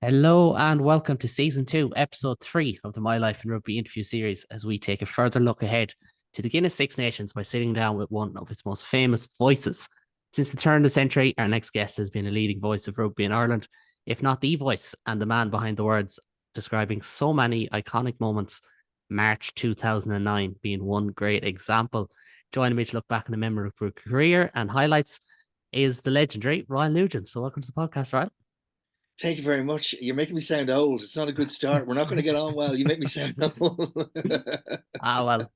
Hello and welcome to season two, episode three of the My Life in Rugby interview series as we take a further look ahead to the Guinness Six Nations by sitting down with one of its most famous voices. Since the turn of the century, our next guest has been a leading voice of rugby in Ireland, if not the voice and the man behind the words describing so many iconic moments, March 2009 being one great example. Joining me to look back on the memorable career and highlights is the legendary Ryle Nugent. So welcome to the podcast, Ryle. Thank you very much. You're making me sound old. It's not a good start. We're not going to get on well. You make me sound old. Well,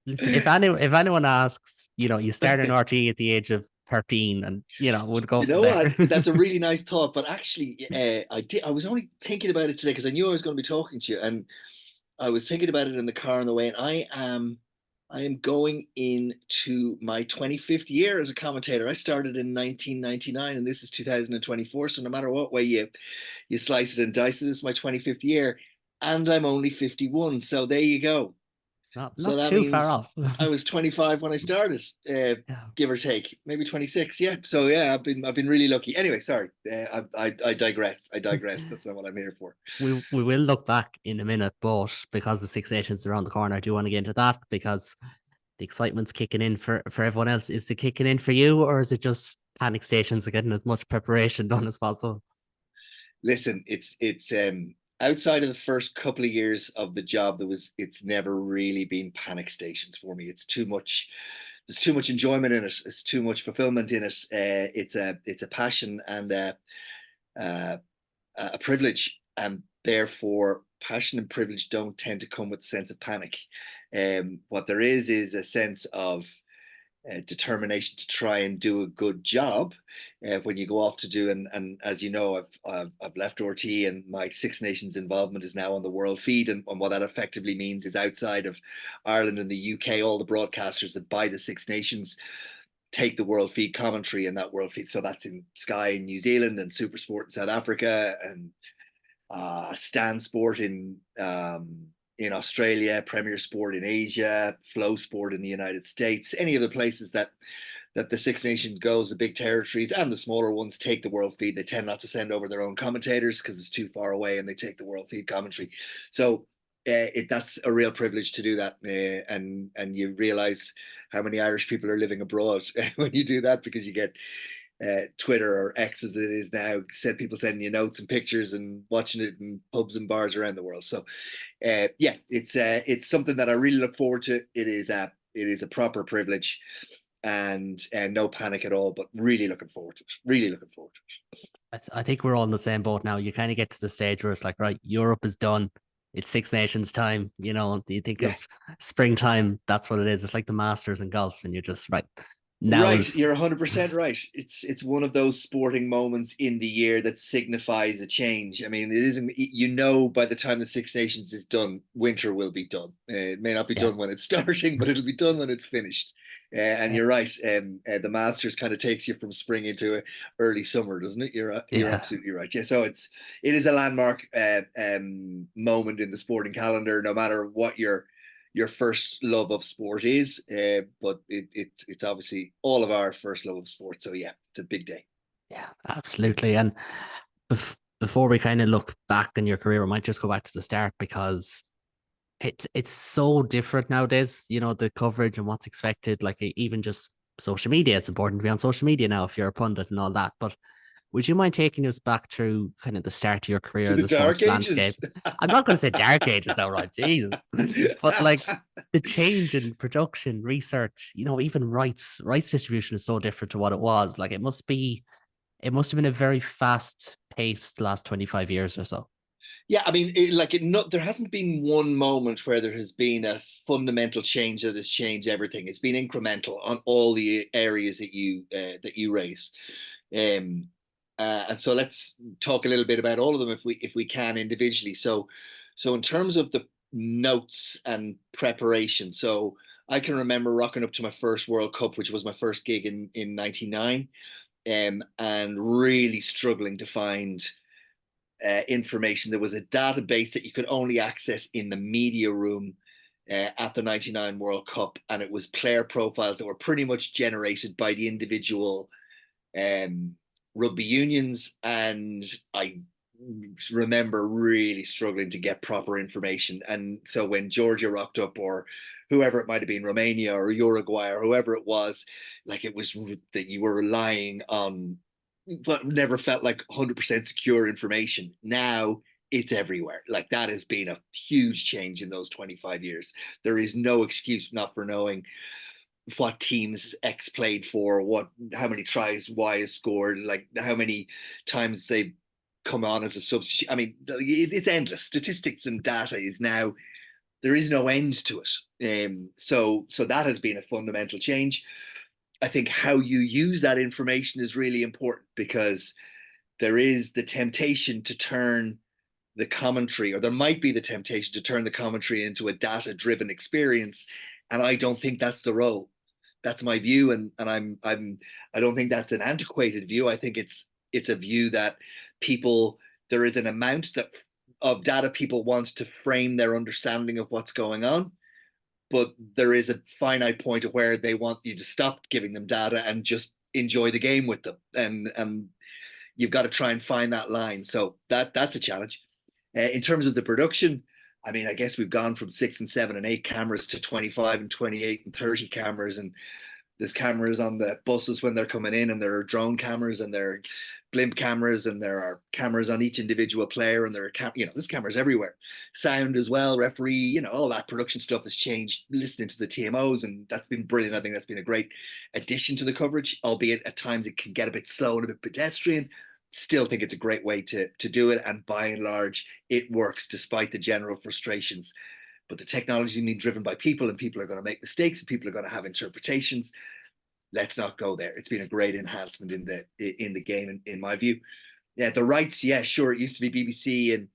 if anyone asks, you started in RT at the age of 13 and would go You from know there. what? That's a really nice thought. But actually, I did. I was only thinking about it today because I knew I was going to be talking to you, and I was thinking about it in the car on the way. And I am going into my 25th year as a commentator. I started in 1999, and this is 2024. So no matter what way you slice it and dice it, this is my 25th year, and I'm only 51. So there you go. not So not that too far means off. I was 25 when I started, Yeah. give or take, maybe 26. Yeah. So yeah, I've been really lucky. Anyway, sorry. I digress. I digress. That's not what I'm here for. We will look back in a minute, but because the Six Nations are around the corner, I do want to get into that because the excitement's kicking in for everyone else. Is it kicking in for you, or is it just panic stations are getting as much preparation done as possible? Listen, it's outside of the first couple of years of the job, it's never really been panic stations for me. It's too much. There's too much enjoyment in it. It's too much fulfillment in it. It's a passion and uh, a privilege, and therefore passion and privilege don't tend to come with a sense of panic. What there is a sense of determination to try and do a good job when you go off to do. And as you know, I've left RT, and my Six Nations involvement is now on the world feed. And what that effectively means is outside of Ireland and the UK, all the broadcasters that buy the Six Nations take the world feed commentary in that world feed. So that's in Sky in New Zealand and Supersport in South Africa and Stan Sport in Australia, Premier Sport in Asia, Flow Sport in the United States, any of the places that the Six Nations goes, the big territories and the smaller ones take the world feed. They tend not to send over their own commentators because it's too far away, and they take the world feed commentary. So that's a real privilege to do that, and you realize how many Irish people are living abroad when you do that, because you get Twitter, or X as it is now, said people sending you notes and pictures and watching it in pubs and bars around the world. So yeah, it's something that I really look forward to. It is a proper privilege, and no panic at all, but really looking forward to it. Really looking forward to it. I think we're all in the same boat now. You kind of get to the stage where it's like, right, Europe is done. It's Six Nations time. You think Yeah. of springtime, that's what it is. It's like the Masters in golf, and you're just right. Now Right, is you're 100% right. It's one of those sporting moments in the year that signifies a change. I mean, it isn't. By the time the Six Nations is done, winter will be done. It may not be yeah. done when it's starting, but it'll be done when it's finished. And Uh, you're right. The Masters kind of takes you from spring into early summer, doesn't it? You're yeah. absolutely right. Yeah. So it is a landmark moment in the sporting calendar, no matter what your first love of sport is. But it's obviously all of our first love of sport. So yeah, it's a big day. Yeah, absolutely. And before we kind of look back in your career, we might just go back to the start because it's so different nowadays, the coverage and what's expected, like even just social media. It's important to be on social media now if you're a pundit and all that. But would you mind taking us back through kind of the start of your career To in the the dark sports ages. landscape? I'm not going to say dark ages, all right, Jesus, but like the change in production, research, even rights distribution is so different to what it was. Like it must have been a very fast paced last 25 years or so. Yeah, I mean, there hasn't been one moment where there has been a fundamental change that has changed everything. It's been incremental on all the areas that you raise. Um, and so let's talk a little bit about all of them if we can individually. So in terms of the notes and preparation, so I can remember rocking up to my first World Cup, which was my first gig in '99, and really struggling to find information. There was a database that you could only access in the media room at the '99 World Cup, and it was player profiles that were pretty much generated by the individual um, rugby unions. And I remember really struggling to get proper information. And so when Georgia rocked up, or whoever it might have been, Romania or Uruguay or whoever it was, like it was that you were relying on what never felt like 100% secure information. Now it's everywhere. Like that has been a huge change in those 25 years. There is no excuse not for knowing what teams X played for, how many tries Y has scored, like how many times they've come on as a substitute. I mean, it's endless. Statistics and data is now, there is no end to it. So that has been a fundamental change. I think how you use that information is really important, because there is the temptation to turn the commentary, or there might be the temptation to turn the commentary into a data-driven experience, and I don't think that's the role. That's my view, and I don't think that's an antiquated view. I think it's a view that there is an amount of data people want to frame their understanding of what's going on, but there is a finite point of where they want you to stop giving them data and just enjoy the game with them, and you've got to try and find that line. So that's a challenge. In terms of the production, I mean, I guess we've gone from 6 and 7 and 8 cameras to 25 and 28 and 30 cameras, and there's cameras on the buses when they're coming in, and there are drone cameras, and there are blimp cameras, and there are cameras on each individual player, and there are there's cameras everywhere. Sound as well, referee, all that production stuff has changed. Listening to the TMOs, and that's been brilliant. I think that's been a great addition to the coverage, albeit at times it can get a bit slow and a bit pedestrian. Still think it's a great way to do it, and by and large it works despite the general frustrations. But the technology is being driven by people, and people are going to make mistakes, and people are going to have interpretations. Let's not go there. It's been a great enhancement in the game, in my view. Yeah, the rights, yeah, sure, it used to be BBC and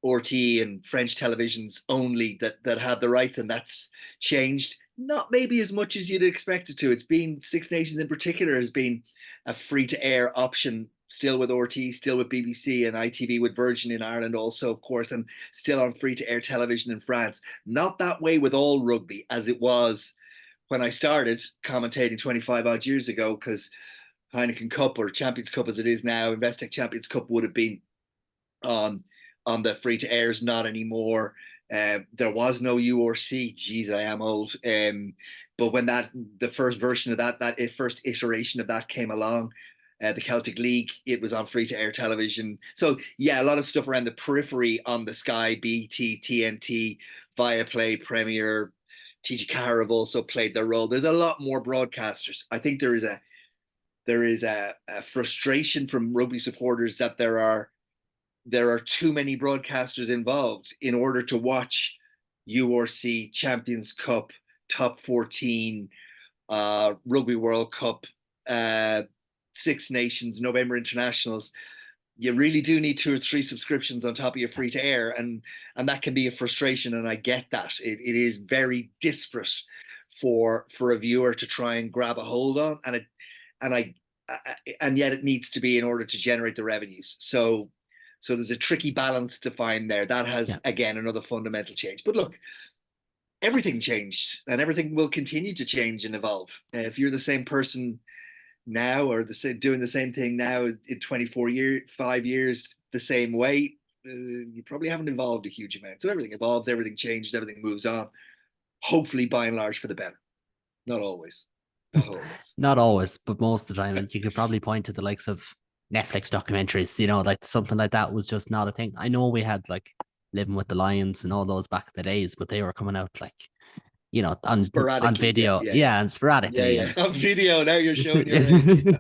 RT and French televisions only that had the rights, and that's changed. Not maybe as much as you'd expect it to. It's been, Six Nations in particular has been a free-to-air option, still with RT, still with BBC and ITV, with Virgin in Ireland also, of course, and still on free-to-air television in France. Not that way with all rugby as it was when I started commentating 25 odd years ago, because Heineken Cup, or Champions Cup as it is now, Investec Champions Cup, would have been on the free-to-airs. Not anymore. There was no URC. Geez, I am old. But when the first version of that first iteration of that came along, the Celtic League, it was on free-to-air television. So yeah, a lot of stuff around the periphery on the Sky, BT, TNT, Viaplay, Premier, TG Car have also played their role. There's a lot more broadcasters. I think there is a frustration from rugby supporters that there are too many broadcasters involved in order to watch URC, Champions Cup, Top 14, Rugby World Cup, Six Nations, November Internationals. You really do need 2 or 3 subscriptions on top of your free to air, and that can be a frustration, and I get that. It is very disparate for a viewer to try and grab a hold on, and yet it needs to be in order to generate the revenues. So there's a tricky balance to find there. That has, again, another fundamental change. But look, everything changed, and everything will continue to change and evolve. If you're the same person now, or doing the same thing now in 5 years the same way, you probably haven't evolved a huge amount. So everything evolves, everything changes, everything moves on, hopefully by and large for the better. Not always. Not always, but most of the time. And you could probably point to the likes of Netflix documentaries, like something like that was just not a thing. I know we had like Living with the Lions and all those back in the days, but they were coming out like, on video, and sporadically. Yeah. On video, now you're showing your age.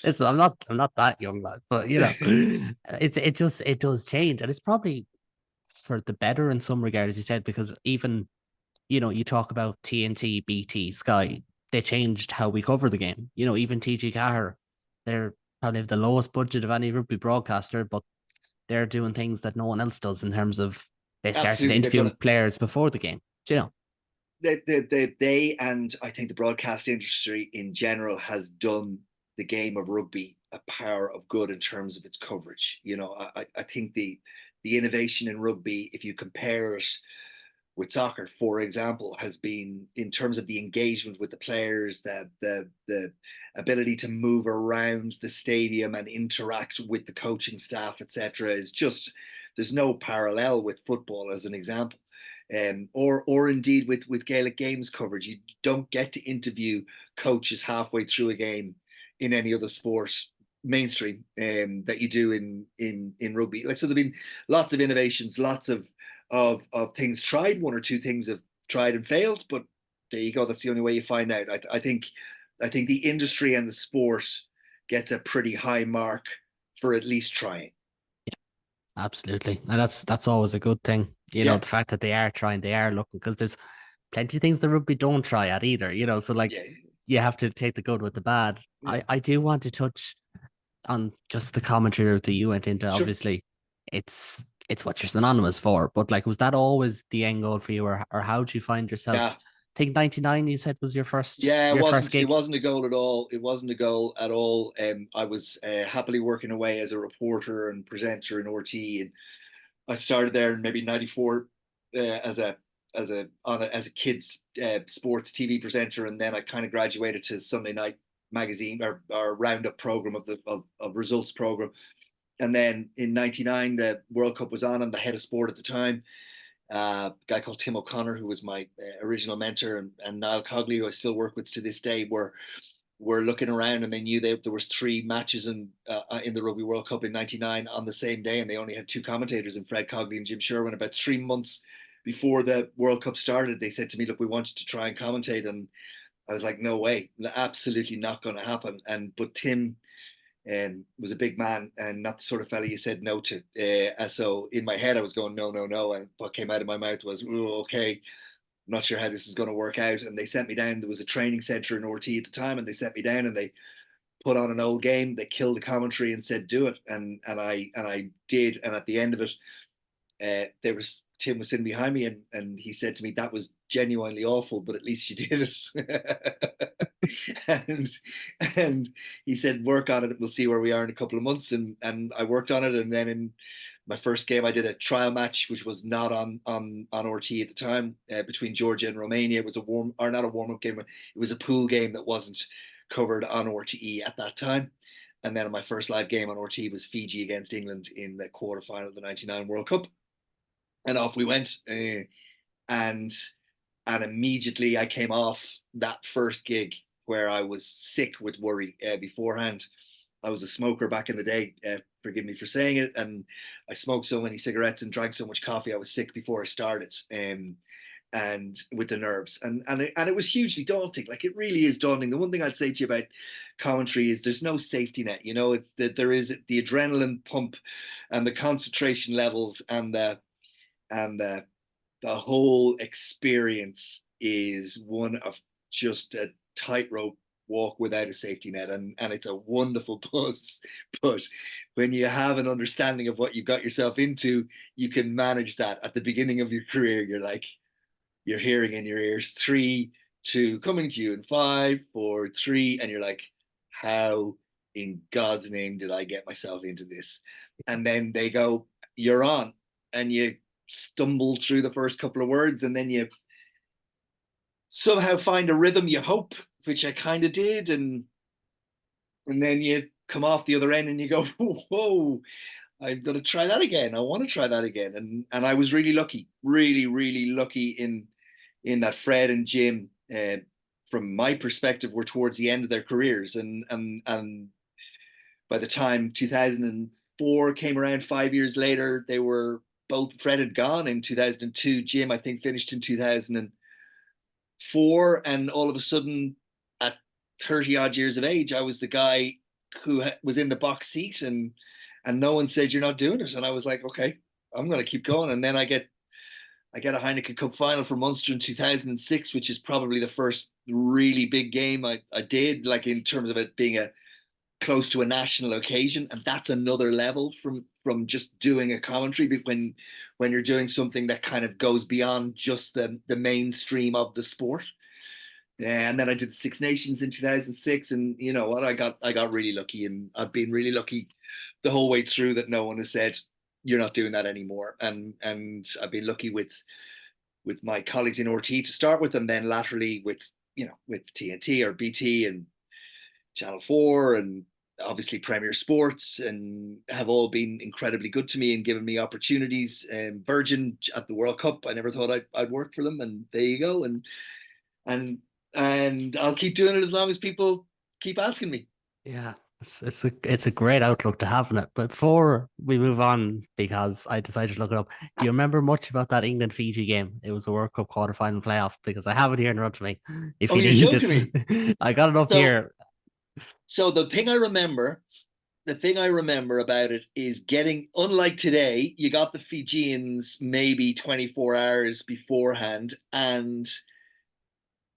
Listen, I'm not that young, lad, but it does change, and it's probably for the better in some regard, as you said, because even you talk about TNT, BT, Sky, they changed how we cover the game. Even TG Car, they're probably the lowest budget of any rugby broadcaster, but they're doing things that no one else does in terms of they started interviewing players before the game. They and I think the broadcast industry in general has done the game of rugby a power of good in terms of its coverage. I think the innovation in rugby, if you compare it with soccer, for example, has been in terms of the engagement with the players, the ability to move around the stadium and interact with the coaching staff, etc. is just, there's no parallel with football as an example. Or indeed with Gaelic games coverage, you don't get to interview coaches halfway through a game in any other sport mainstream that you do in rugby. Like, so there've been lots of innovations, lots of things tried. One or two things have tried and failed, but there you go. That's the only way you find out. I think the industry and the sport gets a pretty high mark for at least trying. Absolutely. And that's always a good thing. Yeah, The fact that they are trying, they are looking, because there's plenty of things the rugby don't try at either, so like yeah, you have to take the good with the bad. yeah. I do want to touch on just the commentary route that you went into. Sure. Obviously, it's what you're synonymous for, but like, was that always the end goal for you, or how did you find yourself? Yeah. I think 99 you said was your first Yeah, your first it gig. wasn't a goal at all. It wasn't a goal at all. I was happily working away as a reporter and presenter in RT, and I started there in maybe '94 as a kids sports TV presenter, and then I kind of graduated to Sunday night magazine or roundup program of results program. And then in '99, the World Cup was on, and the head of sport at the time, a guy called Tim O'Connor, who was my original mentor, and Niall Cogley, who I still work with to this day, were looking around, and they knew there was 3 matches in the Rugby World Cup in '99 on the same day, and they only had 2 commentators, in Fred Cogley and Jim Sherwin. About 3 months before the World Cup started, they said to me, "Look, we want you to try and commentate," and I was like, "No way, absolutely not going to happen." But Tim was a big man and not the sort of fella you said no to. So in my head, I was going, no, no, no. And what came out of my mouth was, okay, I'm not sure how this is going to work out. And they sent me down. There was a training center in RT at the time, and they sent me down and they put on an old game. They killed the commentary and said, do it. And I did. And at the end of it, Tim was sitting behind me, and he said to me, "That was genuinely awful, but at least you did it." and he said, "Work on it. We'll see where we are in a couple of months." And I worked on it, and then in my first game, I did a trial match, which was not on RT at the time, between Georgia and Romania. It was not a warm up game. It was a pool game that wasn't covered on RTE at that time. And then my first live game on RT was Fiji against England in the quarterfinal of the '99 World Cup. And off we went. And immediately I came off that first gig where I was sick with worry beforehand. I was a smoker back in the day. Forgive me for saying it. And I smoked so many cigarettes and drank so much coffee, I was sick before I started. And with the nerves, and it was hugely daunting. Like, it really is daunting. The one thing I'd say to you about commentary is there's no safety net. It's that there is the adrenaline pump and the concentration levels and the whole experience is one of just a tightrope walk without a safety net, and it's a wonderful buzz. But when you have an understanding of what you've got yourself into, you can manage that. At the beginning of your career, you're hearing in your ears 3, 2, coming to you in 5, 4, 3, and you're like, how in God's name did I get myself into this? And then they go, you're on, and you stumble through the first couple of words, and then you somehow find a rhythm, you hope, which I kind of did, and then you come off the other end and you go, whoa, I'm going to try that again. I want to try that again. And I was really lucky, really, really lucky in that Fred and Jim, from my perspective, were towards the end of their careers. And by the time 2004 came around, 5 years later, they were both. Fred had gone in 2002. Jim, I think, finished in 2004. And all of a sudden, at 30 odd years of age, I was the guy who was in the box seat, and no one said, you're not doing it. And I was like, okay, I'm going to keep going. And then I get a Heineken Cup final for Munster in 2006, which is probably the first really big game I did, like, in terms of it being close to a national occasion. And that's another level from just doing a commentary, when you're doing something that kind of goes beyond just the mainstream of the sport. And then I did the Six Nations in 2006, and you know what, I got really lucky, and I've been really lucky the whole way through that no one has said you're not doing that anymore. And I've been lucky with with my colleagues in RT to start with, and then laterally with with TNT or BT and Channel 4 and obviously Premier Sports, and have all been incredibly good to me and given me opportunities. Virgin at the World Cup, I never thought I'd work for them, and there you go. And and I'll keep doing it as long as people keep asking me. Yeah, it's a great outlook to have in it. But before we move on, because I decided to look it up, do you remember much about that England Fiji game? It was a World Cup quarterfinal playoff, because I have it here in front of me. If Oh, you you're need joking me. it, I got it up So here. so the thing I remember about it is getting, unlike today, you got the Fijians maybe 24 hours beforehand, and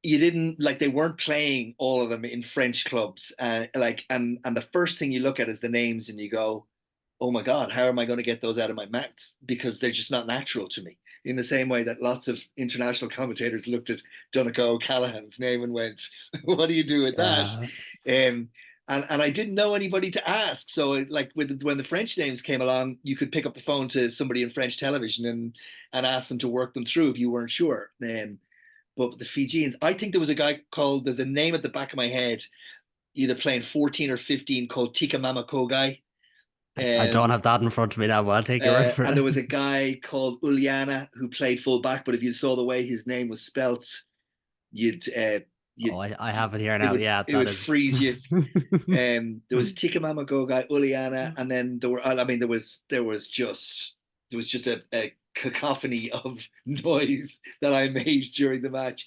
you didn't, like, they weren't playing all of them in French clubs. And the first thing you look at is the names and you go, oh my God, how am I going to get those out of my mouth? Because they're just not natural to me. In the same way that lots of international commentators looked at Donegal O'Callaghan's name and went, what do you do with that? Um, and I didn't know anybody to ask. So like when the French names came along, you could pick up the phone to somebody in French television and ask them to work them through if you weren't sure. But the Fijians, I think there was a guy called, there's a name at the back of my head, either playing 14 or 15, called Tika Mama Kogai. I don't have that in front of me now, but I'll take your word for And it. there was a guy called Uliana who played full back, but if you saw the way his name was spelt, you'd Oh, I have it here it now. would Yeah, it that would is. freeze you. There was Tika Mama Gogai, Uliana, and then there were, I mean, there was just a cacophony of noise that I made during the match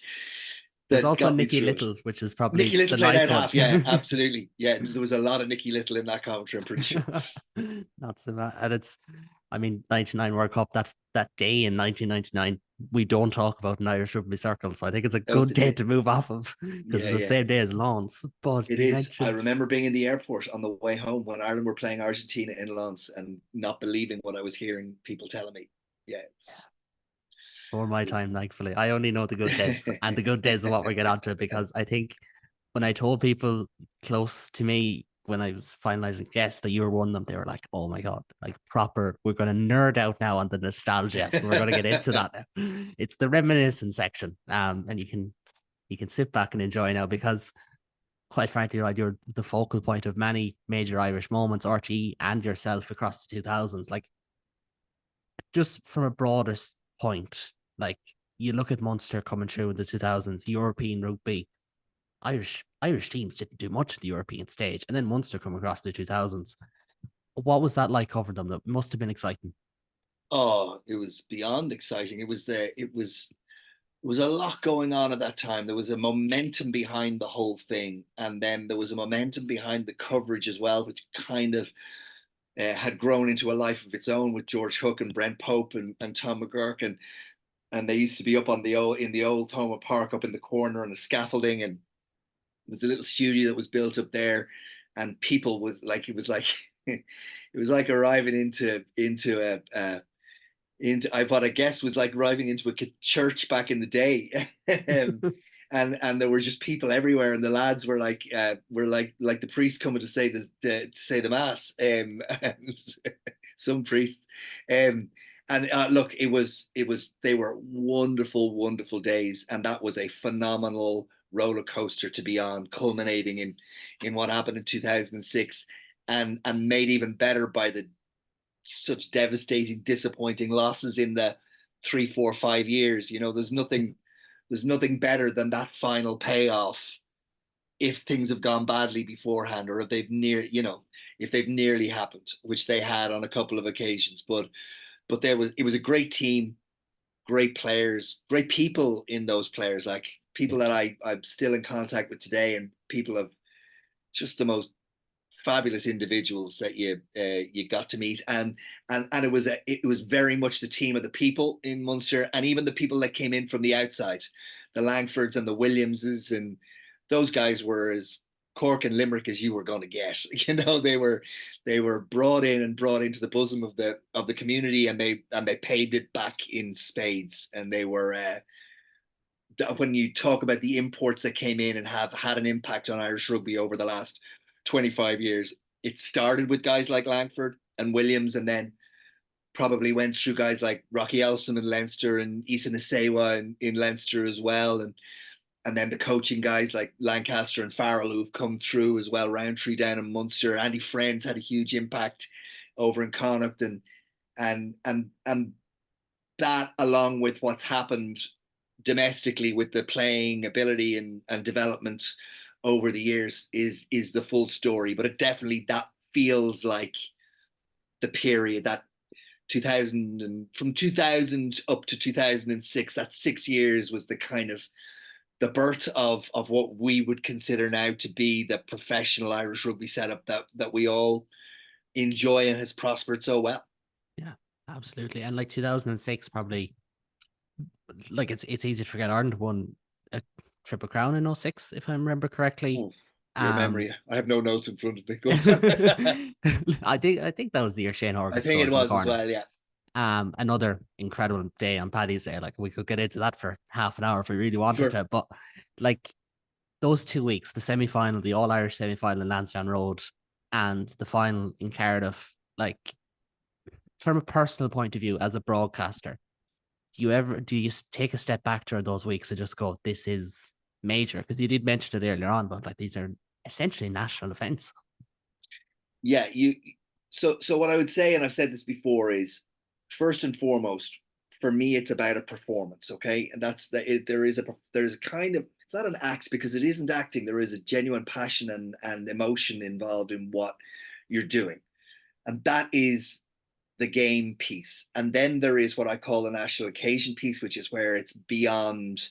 There's that also got me Nicky through it. Little, which is Nicky probably Little the played nice out one. half, yeah, absolutely, yeah. There was a lot of Nicky Little in that commentary, I'm pretty sure. Not so bad. And I mean, 99 World Cup, that day in 1999, we don't talk about an Irish rugby circle. So I think it's a That was good the day day. to move off of, because Yeah, it's the yeah. same day as Lens. But It you is. I mentioned, remember being in the airport on the way home when Ireland were playing Argentina in Lens and not believing what I was hearing people telling me. Yeah, for my it time, thankfully, I only know the good days, and the good days are what we get onto, because I think when I told people close to me when I was finalizing guests that you were one of them, they were like, "Oh my God, like proper, we're going to nerd out now on the nostalgia." So we're going to get into that now. It's the reminiscence section. And you can sit back and enjoy now, because quite frankly, right, you're the focal point of many major Irish moments, RTE and yourself, across the 2000s. Like, just from a broader point, like, you look at Munster coming through in the 2000s, European rugby, Irish teams didn't do much at the European stage, and then Munster come across the 2000s. What was that like covering them? That must have been exciting. Oh, it was beyond exciting. It was a lot going on at that time. There was a momentum behind the whole thing, and then there was a momentum behind the coverage as well, which kind of had grown into a life of its own with George Hook and Brent Pope and Tom McGurk, and they used to be up on the old in the old Thoma Park up in the corner on the scaffolding, and there was a little studio that was built up there, and people was like, it was like it was like arriving into what I guess was like arriving into a church back in the day. And there were just people everywhere, and the lads were like the priest coming to say to say the mass, and some priests, and look, it was they were wonderful days, and that was a phenomenal roller coaster to be on, culminating in what happened in 2006, and made even better by the such devastating, disappointing losses in the 3, 4, 5 years. There's nothing better than that final payoff if things have gone badly beforehand, or if they've nearly happened, which they had on a couple of occasions. But it was a great team, great players, great people in those players, like people that I'm still in contact with today, and people of just the most fabulous individuals that you got to meet, and it was very much the team of the people in Munster, and even the people that came in from the outside, the Langfords and the Williamses, and those guys were as Cork and Limerick as you were going to get. They were brought in and brought into the bosom of the community, and they paid it back in spades, and they were. When you talk about the imports that came in and have had an impact on Irish rugby over the last 25 years, it started with guys like Langford and Williams, and then probably went through guys like Rocky Elsom in Leinster and Issa Nasewa in Leinster as well. And then the coaching guys like Lancaster and Farrell who've come through as well. Roundtree down in Munster. Andy Friends had a huge impact over in Connacht, and that, along with what's happened domestically with the playing ability and development over the years, is the full story. But it definitely, that feels like the period that 2000, and from 2000 up to 2006, that 6 years was the kind of the birth of what we would consider now to be the professional Irish rugby setup that we all enjoy and has prospered so well. Yeah, absolutely. And like 2006, probably, like it's easy to forget Ireland won a Triple Crown in 06, if I remember correctly. Your memory. I have no notes in front of me. Go I think that was the year Shane Horgan I think scored it in the was as corner. well, yeah. Another incredible day on Paddy's Day. Like we could get into that for half an hour if we really wanted to, but like those 2 weeks, the semi-final, the All-Irish semi-final in Lansdowne Road, and the final in Cardiff, like from a personal point of view as a broadcaster, do you take a step back during those weeks and just go, this is major? Because you did mention it earlier on, but like these are essentially national events. Yeah, so what I would say, and I've said this before, is first and foremost, for me, it's about a performance, okay? And that's there's a kind of, it's not an act because it isn't acting. There is a genuine passion and emotion involved in what you're doing. And that is the game piece. And then there is what I call the national occasion piece, which is where it's beyond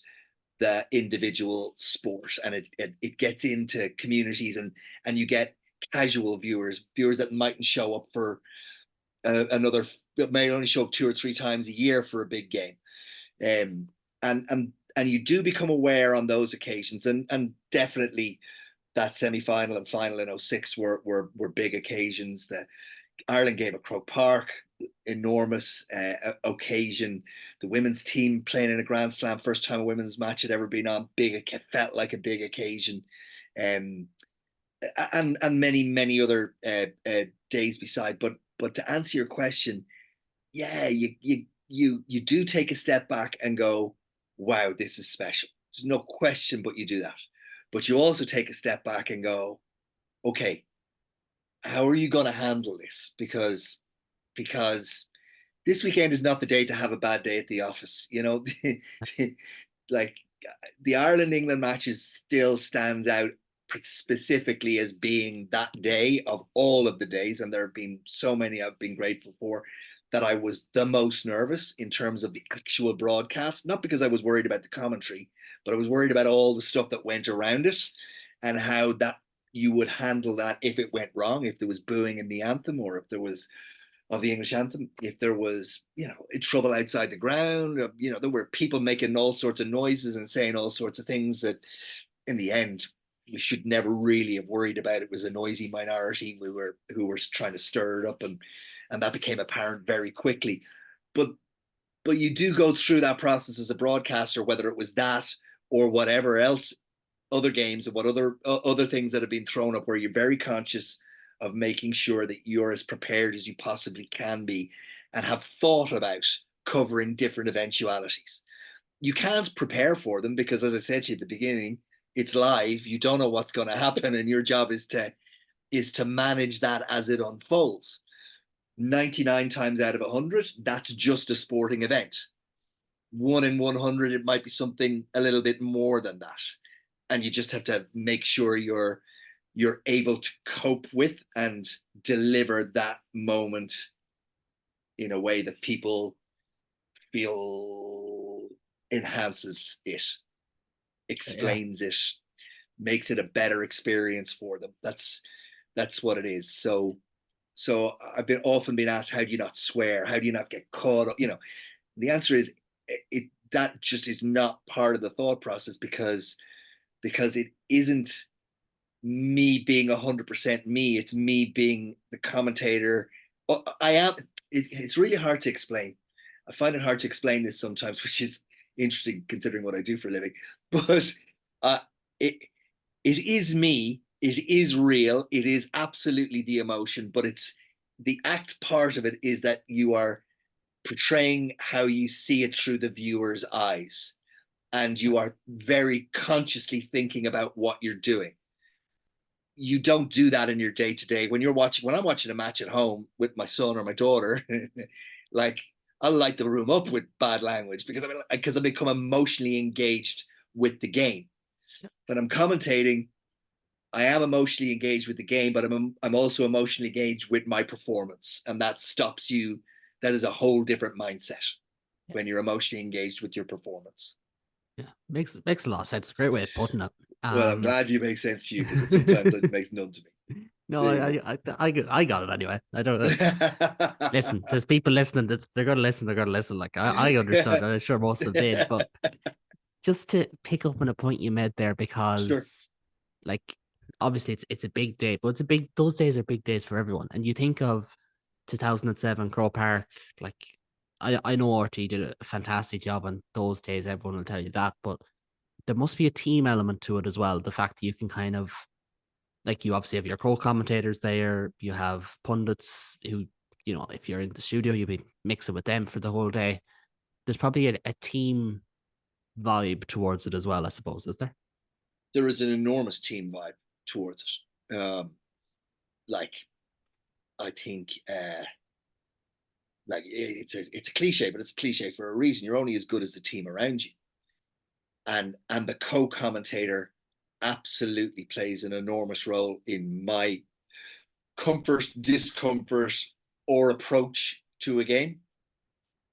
the individual sport, and it gets into communities, and you get casual viewers that mightn't show up for that may only show up 2 or 3 times a year for a big game, and you do become aware on those occasions, and definitely that semi-final and final in 06 were big occasions. The Ireland game at Croke Park, enormous occasion. The women's team playing in a Grand Slam, first time a women's match had ever been on, it felt like a big occasion. And many other days beside. But to answer your question, yeah, you do take a step back and go, wow, this is special. There's no question, but you do that. But you also take a step back and go, okay, how are you going to handle this? Because this weekend is not the day to have a bad day at the office. Like the Ireland England matches still stands out specifically as being that day of all of the days, and there have been so many I've been grateful for, that I was the most nervous in terms of the actual broadcast, not because I was worried about the commentary, but I was worried about all the stuff that went around it and how that you would handle that if it went wrong, if there was booing in the anthem, or if there was of the English anthem, if there was, trouble outside the ground, there were people making all sorts of noises and saying all sorts of things that in the end we should never really have worried about. It was a noisy minority who were trying to stir it up, and that became apparent very quickly. But you do go through that process as a broadcaster, whether it was that or whatever else, other games and what other things that have been thrown up, where you're very conscious of making sure that you're as prepared as you possibly can be and have thought about covering different eventualities. You can't prepare for them because, as I said to you at the beginning, it's live. You don't know what's going to happen, and your job is to manage that as it unfolds. 99 times out of 100, that's just a sporting event. 1 in 100, it might be something a little bit more than that. And you just have to make sure you're able to cope with and deliver that moment in a way that people feel enhances it, explains it, makes it a better experience for them. That's what it is. So I've often been asked, how do you not swear? How do you not get caught up? The answer is that just is not part of the thought process, because it isn't me being 100% me. It's me being the commentator. I am. It's really hard to explain. I find it hard to explain this sometimes, which is interesting considering what I do for a living. But it is me. It is real. It is absolutely the emotion. But it's the act part of it is that you are portraying how you see it through the viewer's eyes, and you are very consciously thinking about what you're doing. You don't do that in your day to day. When I'm watching a match at home with my son or my daughter, like I'll light the room up with bad language because I become emotionally engaged with the game. When I'm commentating, I am emotionally engaged with the game, but I'm also emotionally engaged with my performance, and that stops you. That is a whole different mindset when you're emotionally engaged with your performance. Yeah, makes a lot of sense. Great way of putting it. Well, I'm glad you make sense to you, because sometimes it makes none to me. No, I got it anyway. I don't listen. There's people listening that they're gonna listen. They're gonna listen. Like I understood. I'm sure most of them did. But just to pick up on a point you made there, Sure. because like obviously it's a big day, but those days are big days for everyone. And you think of 2007 Crow Park, like I know RT did a fantastic job on those days. Everyone will tell you that, but there must be a team element to it as well. The fact that you can kind of like you obviously have your co-commentators there, you have pundits who, you know, if you're in the studio, you'll be mixing with them for the whole day. There's probably a team vibe towards it as well, I suppose, is there? There is an enormous team vibe towards it. Like I think, like it's a cliche, but it's a cliche for a reason. You're only as good as the team around you, and the co-commentator absolutely plays an enormous role in my comfort, discomfort, or approach to a game.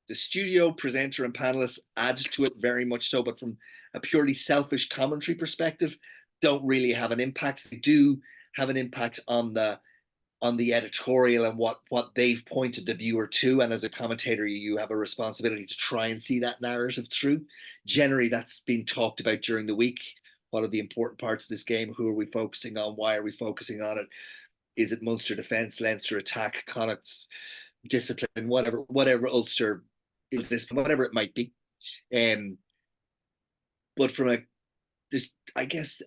The studio presenter and panelists add to it very much so, but from a purely selfish commentary perspective, don't really have an impact. They do have an impact on the editorial and what they've pointed the viewer to. And as a commentator, you have a responsibility to try and see that narrative through. Generally, that's been talked about during the week. What are the important parts of this game? Who are we focusing on? Why are we focusing on it? Is it Munster defence, Leinster attack, Connacht's discipline, whatever Ulster is this, whatever it might be. But from a there's I guess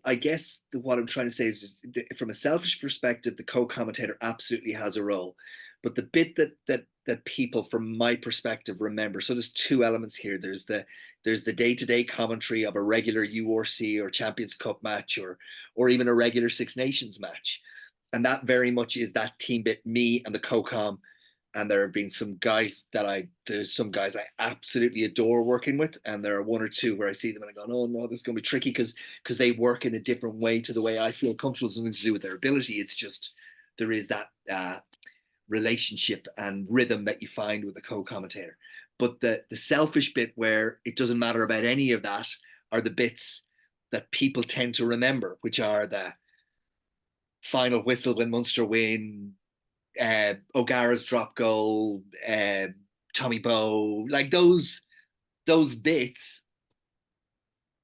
what I'm trying to say is from a selfish perspective, the co-commentator absolutely has a role. But the bit that people, from my perspective, remember. So there's two elements here. There's the day-to-day commentary of a regular URC or Champions Cup match, or even a regular Six Nations match, and that very much is that team bit, me and the co-com. And there have been there's some guys I absolutely adore working with, and there are one or two where I see them and I go, oh no, this is going to be tricky because they work in a different way to the way I feel comfortable. It's nothing to do with their ability. It's just there is that relationship and rhythm that you find with a co-commentator. But the selfish bit where it doesn't matter about any of that are the bits that people tend to remember, which are the final whistle when Munster win, O'Gara's drop goal, Tommy Bowe, like those bits.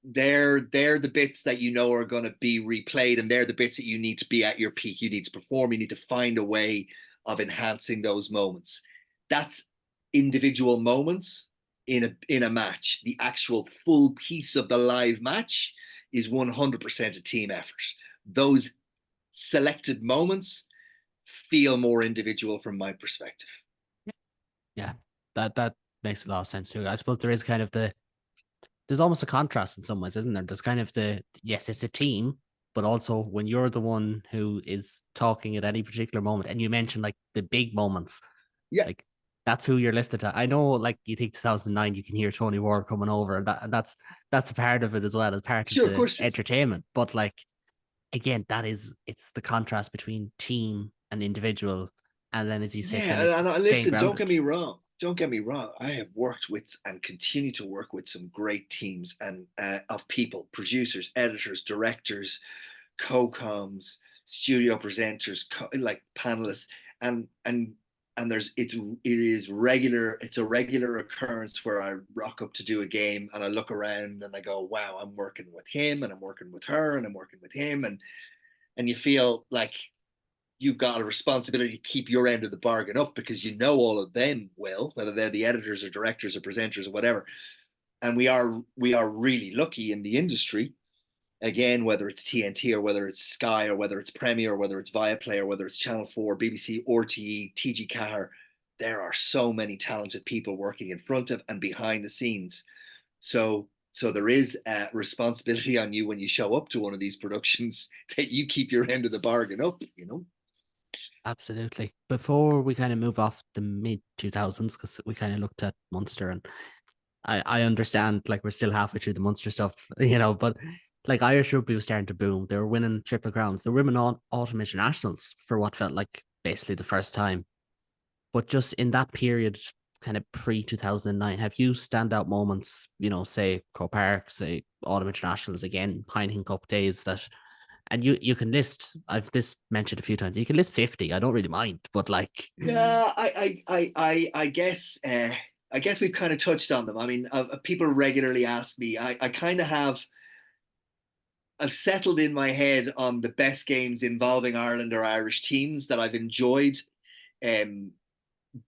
They're the bits that you know are going to be replayed, and they're the bits that you need to be at your peak. You need to perform. You need to find a way of enhancing those moments. That's individual moments in a match. The actual full piece of the live match is 100% a team effort. Those selected moments feel more individual from my perspective. Yeah, that makes a lot of sense too. I suppose there is kind of there's almost a contrast in some ways, isn't there? There's kind of yes, it's a team, but also when you're the one who is talking at any particular moment, and you mentioned like the big moments, Yeah, like that's who you're listed to. I know, like you think 2009, you can hear Tony Ward coming over, and that's a part of it as well, as part of sure, of the course it is. entertainment. But like again, it's the contrast between team and individual, and then as you say, kind of Yeah, and staying listen, don't grounded. get me wrong. Don't get me wrong. I have worked with and continue to work with some great teams and of people, producers, editors, directors, co-coms, studio presenters, like panelists, and it's a regular occurrence where I rock up to do a game and I look around and I go, wow, I'm working with him and I'm working with her and I'm working with him, and you feel like you've got a responsibility to keep your end of the bargain up, because you know all of them will, whether they're the editors or directors or presenters or whatever. And we are really lucky in the industry, again, whether it's TNT or whether it's Sky or whether it's Premier or whether it's Viaplay or whether it's Channel 4, BBC, RTE, TG Car, there are so many talented people working in front of and behind the scenes. So there is a responsibility on you when you show up to one of these productions that you keep your end of the bargain up, you know? Absolutely. Before we kind of move off the mid 2000s, because we kind of looked at Munster, and I understand, like, we're still halfway through the Munster stuff, but like Irish rugby was starting to boom. They were winning Triple Crowns. They were winning autumn internationals for what felt like basically the first time. But just in that period, kind of pre 2009, have you standout moments, say Croke Park, say autumn internationals again, Heineken Cup days that, and you can list, I've this mentioned a few times, you can list 50. I don't really mind, but like, Yeah, I guess I guess we've kind of touched on them. I mean, people regularly ask me. I kind of have. I've settled in my head on the best games involving Ireland or Irish teams that I've enjoyed um,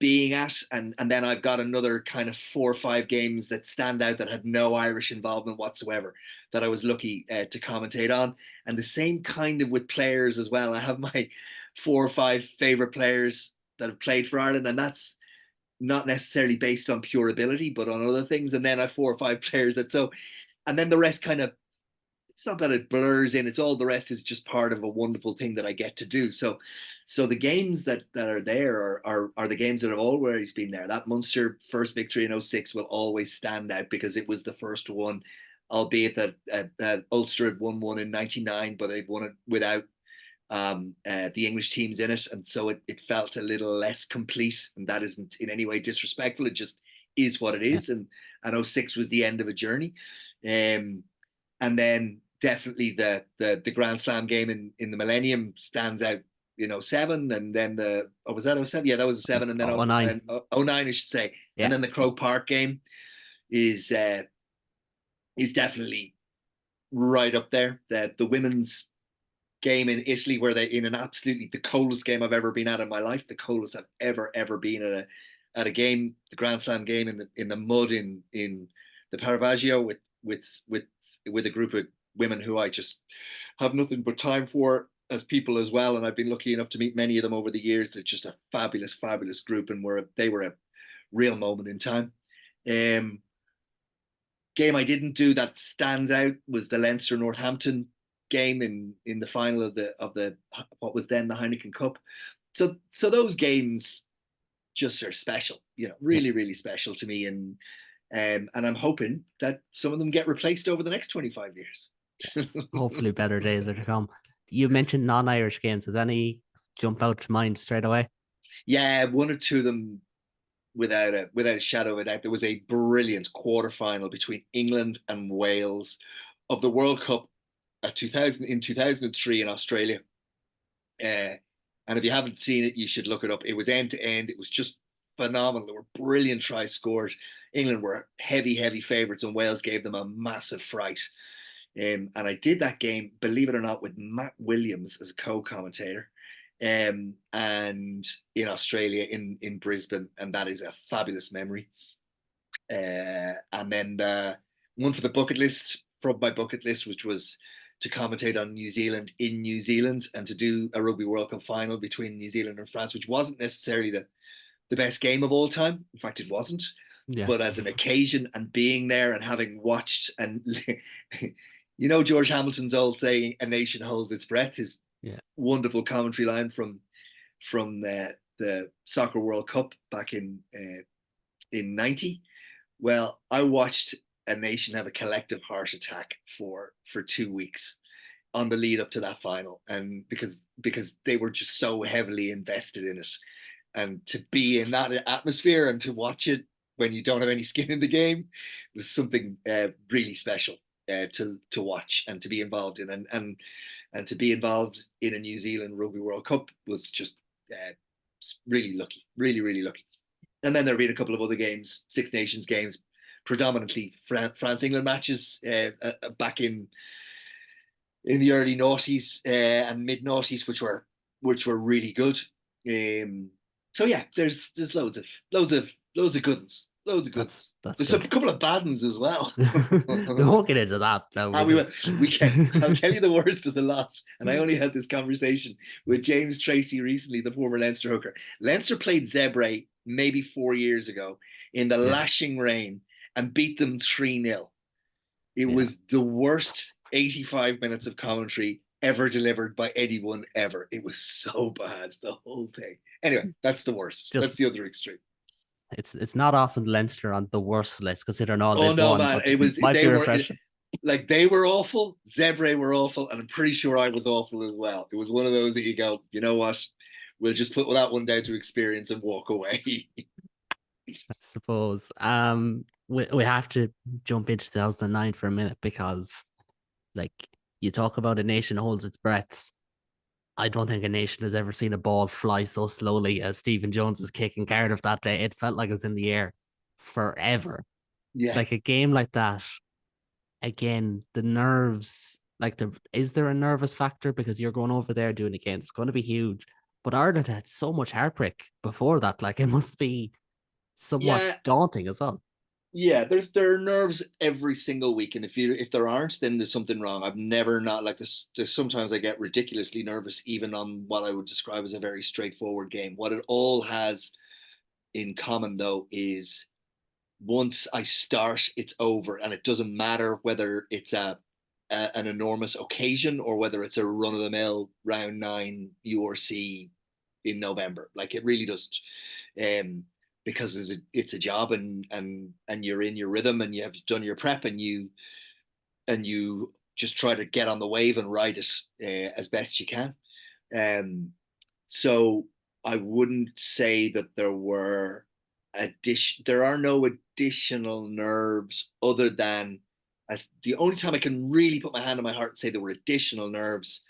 being at, and then I've got another kind of 4 or 5 games that stand out that had no Irish involvement whatsoever that I was lucky to commentate on, and the same kind of with players as well. I have my 4 or 5 favorite players that have played for Ireland, and that's not necessarily based on pure ability, but on other things. And then I have 4 or 5 players that so, and then the rest kind of, it's not that it blurs in, it's all, the rest is just part of a wonderful thing that I get to do. So the games that are there are the games that have always been there. That Munster first victory in 06 will always stand out because it was the first one, albeit that Ulster had won one in 99, but they'd won it without the English teams in it, and so it felt a little less complete, and that isn't in any way disrespectful. It just is what it yeah, is, and 06 was the end of a journey. And then definitely the Grand Slam game in the Millennium stands out. 7, and then was that 07? Yeah, that was a 7, and then 09. 09, I should say, Yeah, and then the Croke Park game is definitely right up there. The women's game in Italy, where they, in an absolutely the coldest game I've ever been at in my life, the coldest I've ever been at a game, the Grand Slam game in the mud in the Paravaggio with a group of women who I just have nothing but time for as people as well, and I've been lucky enough to meet many of them over the years. They're just a fabulous group, and they were a real moment in time. Game I didn't do that stands out was the Leinster Northampton game in the final of the what was then the Heineken Cup. So those games just are special, yeah. really special to me, and I'm hoping that some of them get replaced over the next 25 years. Yes, hopefully better days are to come. You mentioned non-Irish games. Does any jump out to mind straight away? Yeah, 1 or 2 of them without a shadow of a doubt. There was a brilliant quarterfinal between England and Wales of the World Cup at 2003 in Australia. And if you haven't seen it, you should look it up. It was end to end. It was just phenomenal. There were brilliant tries scored. England were heavy favourites, and Wales gave them a massive fright. And I did that game, believe it or not, with Matt Williams as a co-commentator, and in Australia, in Brisbane, and that is a fabulous memory. And then one for the bucket list, from my bucket list, which was to commentate on New Zealand in New Zealand and to do a Rugby World Cup final between New Zealand and France, which wasn't necessarily the best game of all time. In fact, it wasn't. Yeah, But as an occasion, and being there and having watched, and George Hamilton's old saying, "A nation holds its breath," his yeah, wonderful commentary line from the Soccer World Cup back in '90. Well, I watched a nation have a collective heart attack for 2 weeks on the lead up to that final, and because they were just so heavily invested in it, and to be in that atmosphere and to watch it when you don't have any skin in the game was something really special to watch and to be involved in, and to be involved in a New Zealand Rugby World Cup was just really lucky, really lucky. And then there've been a couple of other games, Six Nations games, predominantly France-England matches back in the early noughties and mid noughties, which were really good. So yeah, there's loads of good ones, loads of good ones. that's There's a good. couple of bad ones as well. We won't get into that now. We can. I'll tell you the worst of the lot. And I only had this conversation with James Tracy recently, the former Leinster hooker. Leinster played Zebre maybe 4 years ago in the lashing rain and beat them 3-0. It was the worst 85 minutes of commentary ever delivered by anyone ever. It was so bad, the whole thing. Anyway, that's the worst. That's the other extreme. It's not often Leinster on the worst list considering all Oh they've no, won, man! but It was might be they were refreshing. like they were awful. Zebre were awful, and I'm pretty sure I was awful as well. It was one of those that you go, you know what? We'll just put that one down to experience and walk away. I suppose. We have to jump into 2009 for a minute because, like, you talk about a nation holds its breaths. I don't think a nation has ever seen a ball fly so slowly as Stephen Jones's kick in Cardiff that day. It felt like it was in the air forever. Yeah, Like a game like that, again, the nerves, is there a nervous factor because you're going over there doing it again? It's going to be huge. But Ireland had so much heartbreak before that. Like it must be somewhat yeah, daunting as well. yeah. There are nerves every single week, and if there aren't, then there's something wrong. I've never not like this. There's sometimes I get ridiculously nervous, even on what I would describe as a very straightforward game. What it all has in common, though, is once I start, it's over, and it doesn't matter whether it's an enormous occasion or whether it's a run of the mill round 9 URC in November. Like it really doesn't, because it's a job, and you're in your rhythm, and you have done your prep, and you just try to get on the wave and ride it as best you can. So I wouldn't say that there are no additional nerves other than, as the only time I can really put my hand on my heart and say there were additional nerves